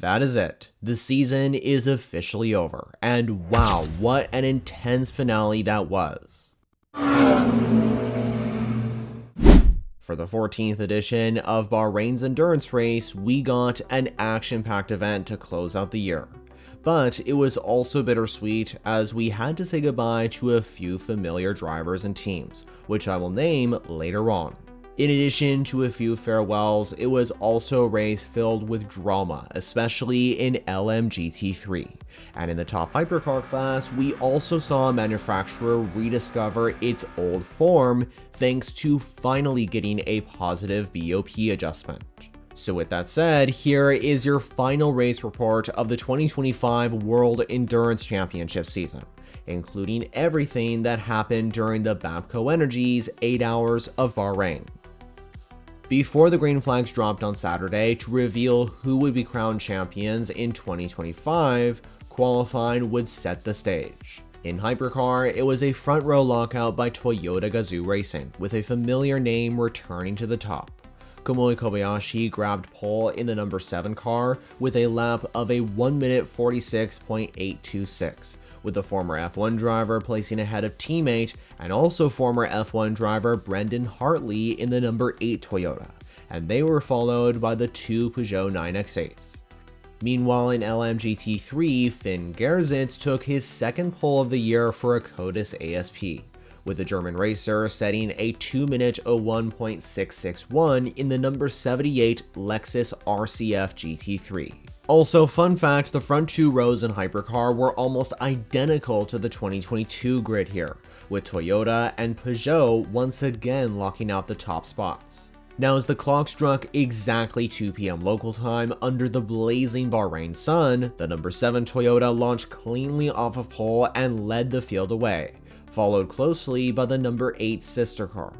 That is it. The season is officially over, and wow, what an intense finale that was. For the 14th edition of Bahrain's endurance race, we got an action-packed event to close out the year. But it was also bittersweet as we had to say goodbye to a few familiar drivers and teams, which I will name later on. In addition to a few farewells, it was also a race filled with drama, especially in LMGT3. And in the top hypercar class, we also saw a manufacturer rediscover its old form thanks to finally getting a positive BOP adjustment. So with that said, here is your final race report of the 2025 World Endurance Championship season, including everything that happened during the Bapco Energy's 8 hours of Bahrain. Before the green flags dropped on Saturday to reveal who would be crowned champions in 2025, qualifying would set the stage. In hypercar, it was a front row lockout by Toyota Gazoo Racing, with a familiar name returning to the top. Kamui Kobayashi grabbed pole in the number 7 car with a lap of a 1 minute 46.826, with the former F1 driver placing ahead of teammate and also former F1 driver Brendan Hartley in the number 8 Toyota, and they were followed by the 2 Peugeot 9X8s. Meanwhile, in LMGT3, Finn Gersitz took his second pole of the year for a Codis ASP, with the German racer setting a 2 minute 01.661 in the number 78 Lexus RCF GT3. Also, fun fact, the front 2 rows in hypercar were almost identical to the 2022 grid here, with Toyota and Peugeot once again locking out the top spots. Now, as the clock struck exactly 2 p.m. local time under the blazing Bahrain sun, the number 7 Toyota launched cleanly off of pole and led the field away, followed closely by the number 8 sister car.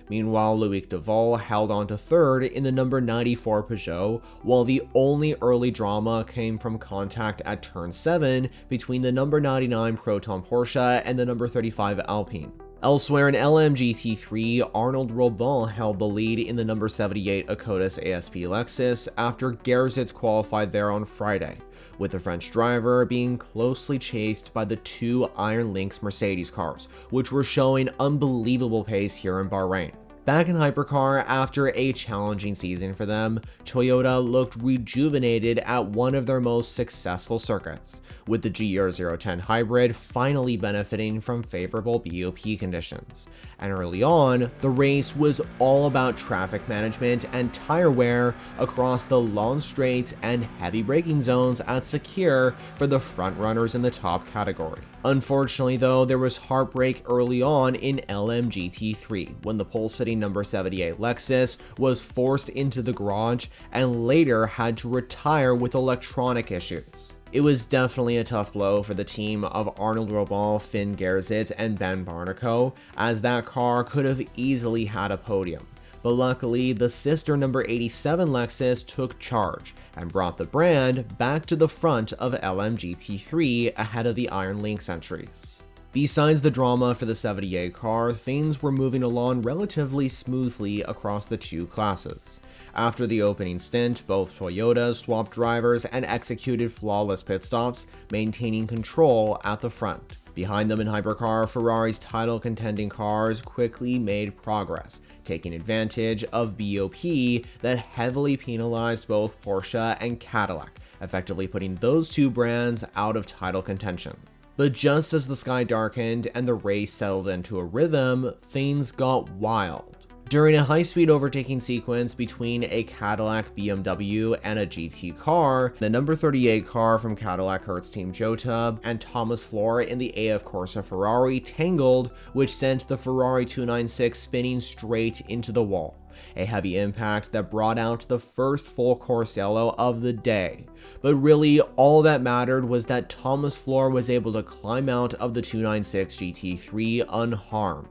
Meanwhile, Loic Duval held on to third in the number 94 Peugeot, while the only early drama came from contact at turn 7 between the number 99 Proton Porsche and the number 35 Alpine. Elsewhere in LMGT3, Arnold Robin held the lead in the number 78 Akotis ASP Lexus after Gersitz qualified there on Friday, with the French driver being closely chased by the 2 Iron Lynx Mercedes cars, which were showing unbelievable pace here in Bahrain. Back in hypercar, after a challenging season for them, Toyota looked rejuvenated at one of their most successful circuits, with the GR010 hybrid finally benefiting from favorable BOP conditions. And early on, the race was all about traffic management and tire wear across the long straights and heavy braking zones at Secure for the frontrunners in the top category. Unfortunately though, there was heartbreak early on in LMGT3 when the pole-sitting number 78 Lexus was forced into the garage and later had to retire with electronic issues. It was definitely a tough blow for the team of Arnold Robin, Finn Gersitz, and Ben Barnico, as that car could have easily had a podium. But luckily, the sister number 87 Lexus took charge and brought the brand back to the front of LMGT3 ahead of the Iron Lynx entries. Besides the drama for the 78 car, things were moving along relatively smoothly across the 2 classes. After the opening stint, both Toyotas swapped drivers and executed flawless pit stops, maintaining control at the front. Behind them in hypercar, Ferrari's title-contending cars quickly made progress, taking advantage of BOP that heavily penalized both Porsche and Cadillac, effectively putting those 2 brands out of title contention. But just as the sky darkened and the race settled into a rhythm, things got wild. During a high-speed overtaking sequence between a Cadillac BMW and a GT car, the number 38 car from Cadillac Hertz Team Jota and Thomas Floor in the AF Corsa Ferrari tangled, which sent the Ferrari 296 spinning straight into the wall. A heavy impact that brought out the first full course yellow of the day. But really, all that mattered was that Thomas Floor was able to climb out of the 296 GT3 unharmed.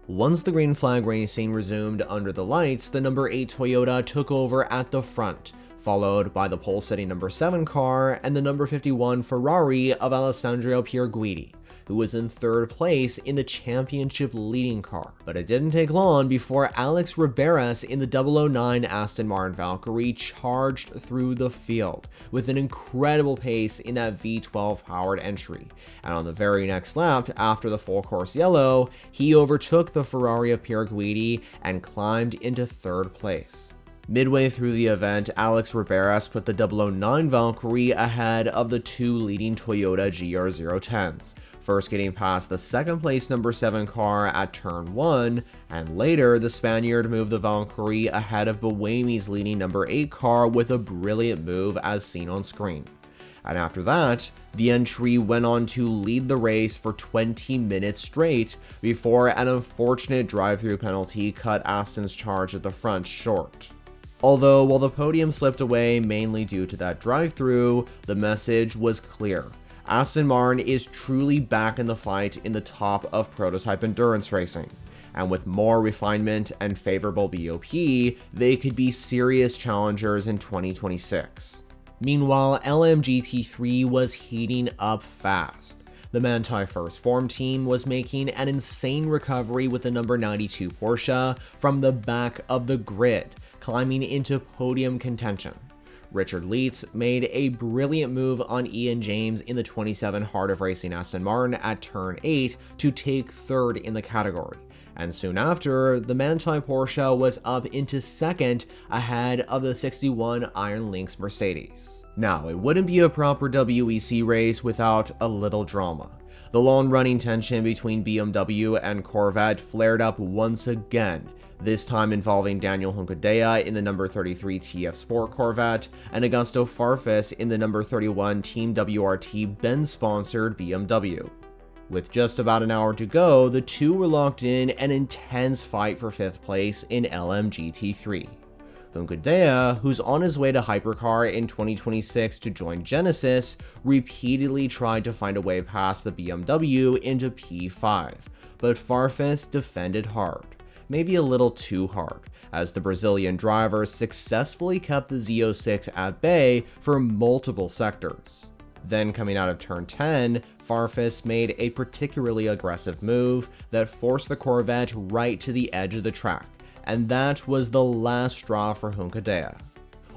Once the green flag racing resumed under the lights, the number 8 Toyota took over at the front, followed by the pole-sitting number 7 car and the number 51 Ferrari of Alessandro Pierguidi, who was in third place in the championship leading car. But it didn't take long before Alex Riberas in the 009 Aston Martin Valkyrie charged through the field with an incredible pace in that V12 powered entry. And on the very next lap, after the full course yellow, he overtook the Ferrari of Pierre Guidi and climbed into third place. Midway through the event, Alex Riberas put the 009 Valkyrie ahead of the two leading Toyota GR010s, first getting past the second place number 7 car at turn 1, and later the Spaniard moved the Valkyrie ahead of Buemi's leading number 8 car with a brilliant move as seen on screen. And after that, the entry went on to lead the race for 20 minutes straight before an unfortunate drive-through penalty cut Aston's charge at the front short. Although, while the podium slipped away mainly due to that drive-through, the message was clear. Aston Martin is truly back in the fight in the top of prototype endurance racing. And with more refinement and favorable BOP, they could be serious challengers in 2026. Meanwhile, LMGT3 was heating up fast. The Manthey First Form team was making an insane recovery with the number 92 Porsche from the back of the grid, climbing into podium contention. Richard Leitz made a brilliant move on Ian James in the 27 Heart of Racing Aston Martin at turn 8 to take third in the category. And soon after, the Manthey Porsche was up into second ahead of the 61 Iron Lynx Mercedes. Now, it wouldn't be a proper WEC race without a little drama. The long-running tension between BMW and Corvette flared up once again, this time involving Daniel Hunkadeya in the number 33 TF Sport Corvette and Augusto Farfus in the number 31 Team WRT Benz-sponsored BMW. With just about an hour to go, the two were locked in an intense fight for 5th place in LMGT3. Hunkadeya, who's on his way to Hypercar in 2026 to join Genesis, repeatedly tried to find a way past the BMW into P5, but Farfus defended hard. Maybe a little too hard, as the Brazilian driver successfully kept the Z06 at bay for multiple sectors. Then coming out of turn 10, Farfus made a particularly aggressive move that forced the Corvette right to the edge of the track, and that was the last straw for Hunkadeya.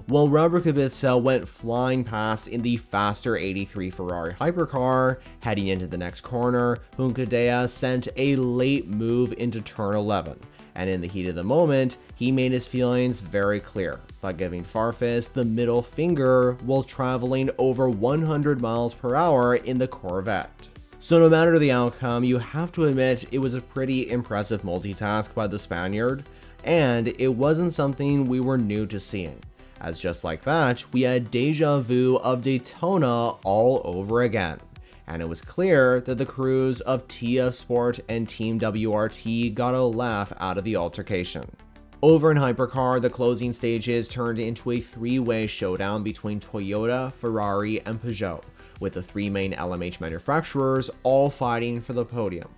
While Robert Kubica went flying past in the faster 83 Ferrari hypercar, heading into the next corner, Hunkadeya sent a late move into turn 11, and in the heat of the moment, he made his feelings very clear by giving Farfus the middle finger while traveling over 100 miles per hour in the Corvette. So no matter the outcome, you have to admit it was a pretty impressive multitask by the Spaniard, and it wasn't something we were new to seeing, as just like that, we had deja vu of Daytona all over again. And it was clear that the crews of TF Sport and Team WRT got a laugh out of the altercation. Over in Hypercar, the closing stages turned into a three-way showdown between Toyota, Ferrari, and Peugeot, with the three main LMH manufacturers all fighting for the podium.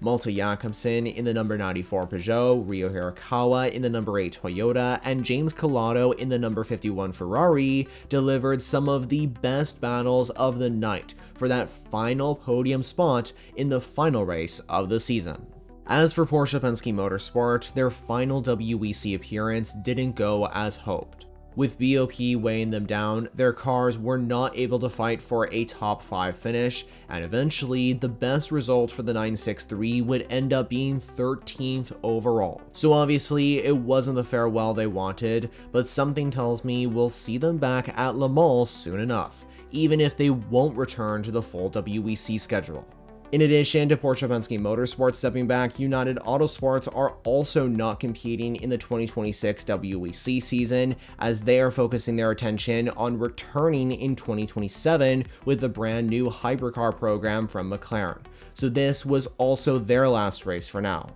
Malte Jakobsen in the number 94 Peugeot, Ryo Hirakawa in the number 8 Toyota, and James Calado in the number 51 Ferrari delivered some of the best battles of the night for that final podium spot in the final race of the season. As for Porsche Penske Motorsport, their final WEC appearance didn't go as hoped. With BOP weighing them down, their cars were not able to fight for a top 5 finish, and eventually the best result for the 963 would end up being 13th overall. So obviously it wasn't the farewell they wanted, but something tells me we'll see them back at Le Mans soon enough, even if they won't return to the full WEC schedule. In addition to Porsche Penske Motorsport stepping back, United Autosports are also not competing in the 2026 WEC season, as they are focusing their attention on returning in 2027 with the brand new hypercar program from McLaren. So this was also their last race for now.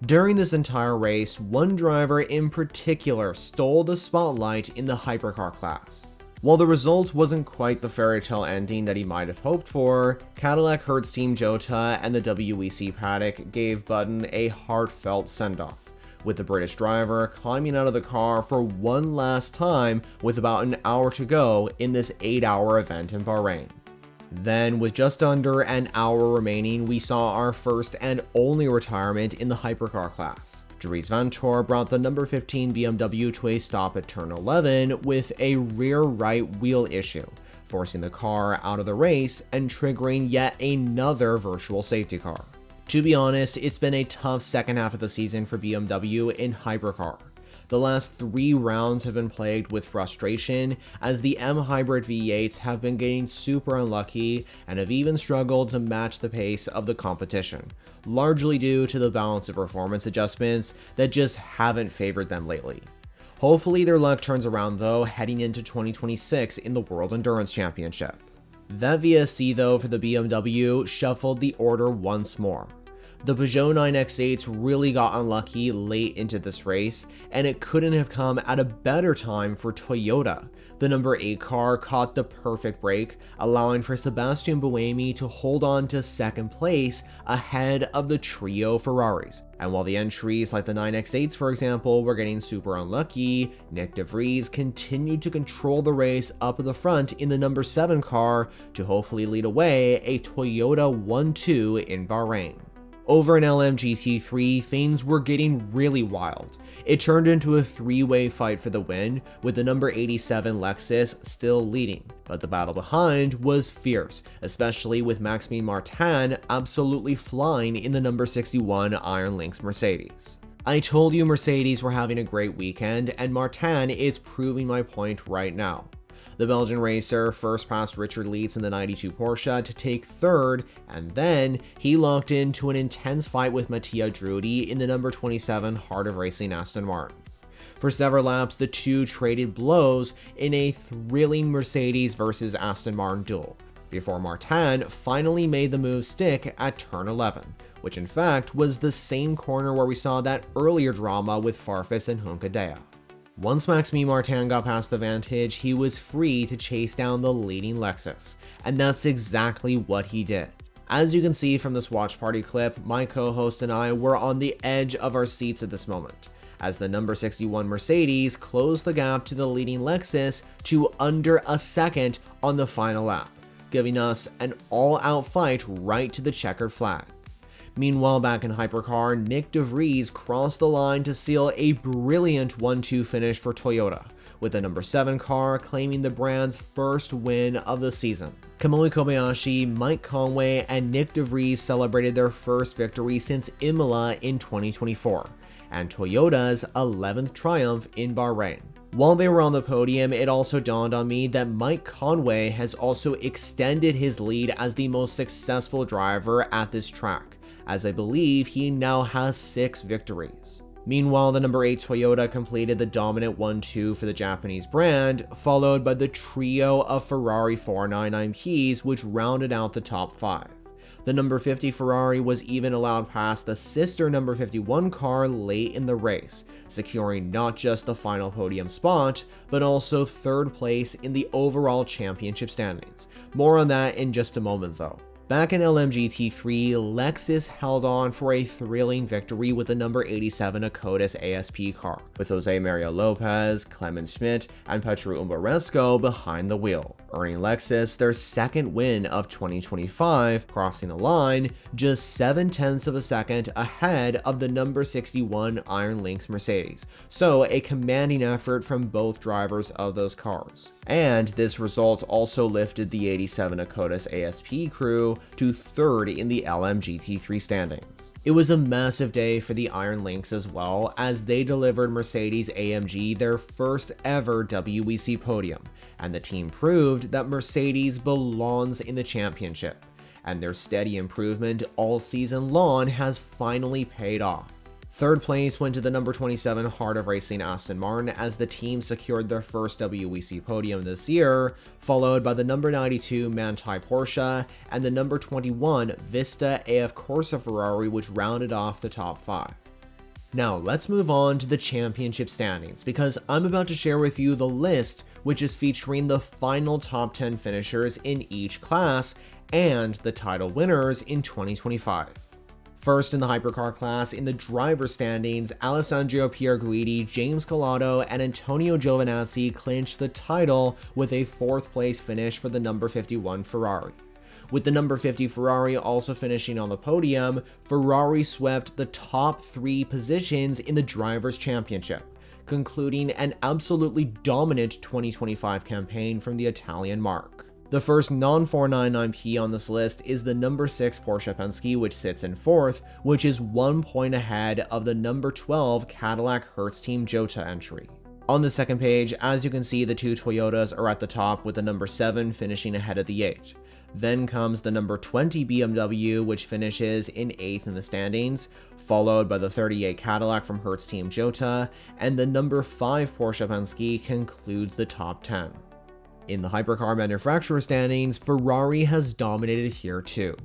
During this entire race, one driver in particular stole the spotlight in the hypercar class. While the result wasn't quite the fairy tale ending that he might have hoped for, Cadillac Hertz Team Jota and the WEC paddock gave Button a heartfelt send-off, with the British driver climbing out of the car for one last time with about an hour to go in this 8-hour event in Bahrain. Then, with just under an hour remaining, we saw our first and only retirement in the hypercar class. Dries Vanthoor brought the number 15 BMW to a stop at turn 11 with a rear right wheel issue, forcing the car out of the race and triggering yet another virtual safety car. To be honest, it's been a tough second half of the season for BMW in hypercar. The last 3 rounds have been plagued with frustration, as the M Hybrid V8s have been getting super unlucky and have even struggled to match the pace of the competition, largely due to the balance of performance adjustments that just haven't favored them lately. Hopefully their luck turns around though heading into 2026 in the World Endurance Championship. That VSC though for the BMW shuffled the order once more. The Peugeot 9X8s really got unlucky late into this race, and it couldn't have come at a better time for Toyota. The number 8 car caught the perfect break, allowing for Sebastian Buemi to hold on to second place ahead of the trio Ferraris. And while the entries like the 9X8s for example were getting super unlucky, Nick de Vries continued to control the race up at the front in the number 7 car to hopefully lead away a Toyota 1-2 in Bahrain. Over in LMGT3, things were getting really wild. It turned into a 3-way fight for the win, with the number 87 Lexus still leading, but the battle behind was fierce, especially with Maxime Martin absolutely flying in the number 61 Iron Lynx Mercedes. I told you Mercedes were having a great weekend, and Martin is proving my point right now. The Belgian racer first passed Richard Lietz in the 92 Porsche to take third, and then he locked into an intense fight with Mattia Drudi in the number 27 Heart of Racing Aston Martin. For several laps, the two traded blows in a thrilling Mercedes versus Aston Martin duel, before Martin finally made the move stick at turn 11, which in fact was the same corner where we saw that earlier drama with Farfus and Hunkadea. Once Maxime Martin got past the Vantage, he was free to chase down the leading Lexus, and that's exactly what he did. As you can see from this watch party clip, my co-host and I were on the edge of our seats at this moment, as the number 61 Mercedes closed the gap to the leading Lexus to under a second on the final lap, giving us an all-out fight right to the checkered flag. Meanwhile, back in hypercar, Nick de Vries crossed the line to seal a brilliant 1-2 finish for Toyota, with the number 7 car claiming the brand's first win of the season. Kamui Kobayashi, Mike Conway, and Nick de Vries celebrated their first victory since Imola in 2024, and Toyota's 11th triumph in Bahrain. While they were on the podium, it also dawned on me that Mike Conway has also extended his lead as the most successful driver at this track, as I believe he now has 6 victories. Meanwhile, the number 8 Toyota completed the dominant 1-2 for the Japanese brand, followed by the trio of Ferrari 499 keys, which rounded out the top 5. The number 50 Ferrari was even allowed past the sister number 51 car late in the race, securing not just the final podium spot, but also 3rd place in the overall championship standings. More on that in just a moment though. Back in LMGT3, Lexus held on for a thrilling victory with the number 87 Akotis ASP car, with Jose Mario Lopez, Clemens Schmidt, and Petru Umbaresco behind the wheel, earning Lexus their 2nd win of 2025, crossing the line just 0.7 of a second ahead of the number 61 Iron Lynx Mercedes. So a commanding effort from both drivers of those cars. And this result also lifted the 87 Akotis ASP crew to 3rd in the LMGT3 standings. It was a massive day for the Iron Lynx as well, as they delivered Mercedes-AMG their first ever WEC podium, and the team proved that Mercedes belongs in the championship, and their steady improvement all season long has finally paid off. 3rd place went to the number 27 Heart of Racing Aston Martin as the team secured their first WEC podium this year, followed by the number 92 Manthey Porsche and the number 21 Vista AF Corsa Ferrari, which rounded off the top 5. Now let's move on to the championship standings, because I'm about to share with you the list which is featuring the final top 10 finishers in each class and the title winners in 2025. First in the hypercar class, in the driver standings, Alessandro Pierguidi, James Calado, and Antonio Giovinazzi clinched the title with a 4th place finish for the number 51 Ferrari. With the number 50 Ferrari also finishing on the podium, Ferrari swept the top 3 positions in the Drivers' Championship, concluding an absolutely dominant 2025 campaign from the Italian marque. The first non-499P on this list is the number 6 Porsche Penske, which sits in 4th, which is 1 point ahead of the number 12 Cadillac Hertz Team Jota entry. On the second page, as you can see, the 2 Toyotas are at the top, with the number 7 finishing ahead of the 8. Then comes the number 20 BMW, which finishes in 8th in the standings, followed by the 38 Cadillac from Hertz Team Jota, and the number 5 Porsche Penske concludes the top 10. In the hypercar manufacturer standings, Ferrari has dominated here too,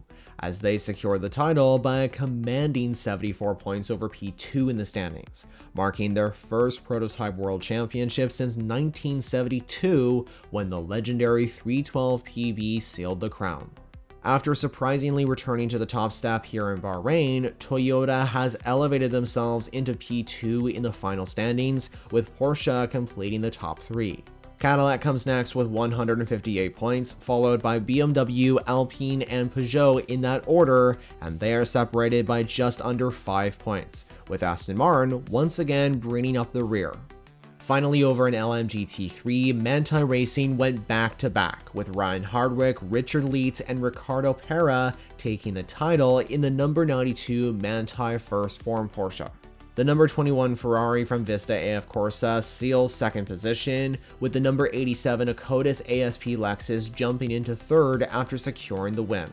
as they secured the title by a commanding 74 points over P2 in the standings, marking their first prototype world championship since 1972, when the legendary 312 PB sealed the crown. After surprisingly returning to the top step here in Bahrain, Toyota has elevated themselves into P2 in the final standings, with Porsche completing the top 3. Cadillac comes next with 158 points, followed by BMW, Alpine, and Peugeot in that order, and they are separated by just under 5 points, with Aston Martin once again bringing up the rear. Finally, over in LMGT3, Manthey Racing went back-to-back, with Ryan Hardwick, Richard Leeds, and Ricardo Pera taking the title in the number 92 Manthey First Form Porsche. The number 21 Ferrari from Vista AF Corsa seals second position, with the number 87 Akotis ASP Lexus jumping into third after securing the win.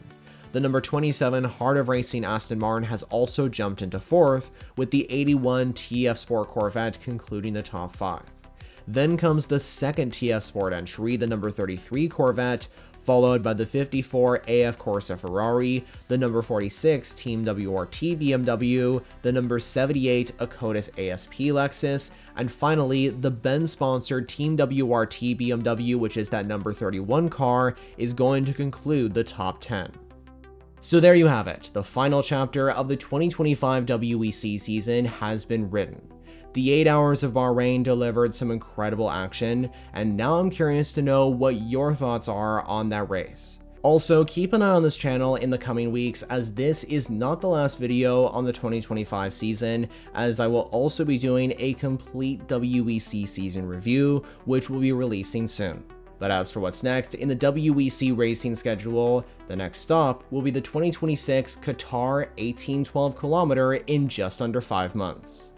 The number 27 Heart of Racing Aston Martin has also jumped into fourth, with the 81 TF Sport Corvette concluding the top 5. Then comes the second TF Sport entry, the number 33 Corvette, followed by the 54 AF Corsa Ferrari, the number 46 Team WRT BMW, the number 78 Akotis ASP Lexus, and finally the Benz-sponsored Team WRT BMW, which is that number 31 car, is going to conclude the top 10. So there you have it, the final chapter of the 2025 WEC season has been written. The 8 hours of Bahrain delivered some incredible action, and now I'm curious to know what your thoughts are on that race. Also, keep an eye on this channel in the coming weeks, as this is not the last video on the 2025 season, as I will also be doing a complete WEC season review, which will be releasing soon. But as for what's next in the WEC racing schedule, the next stop will be the 2026 Qatar 1812 kilometer in just under 5 months.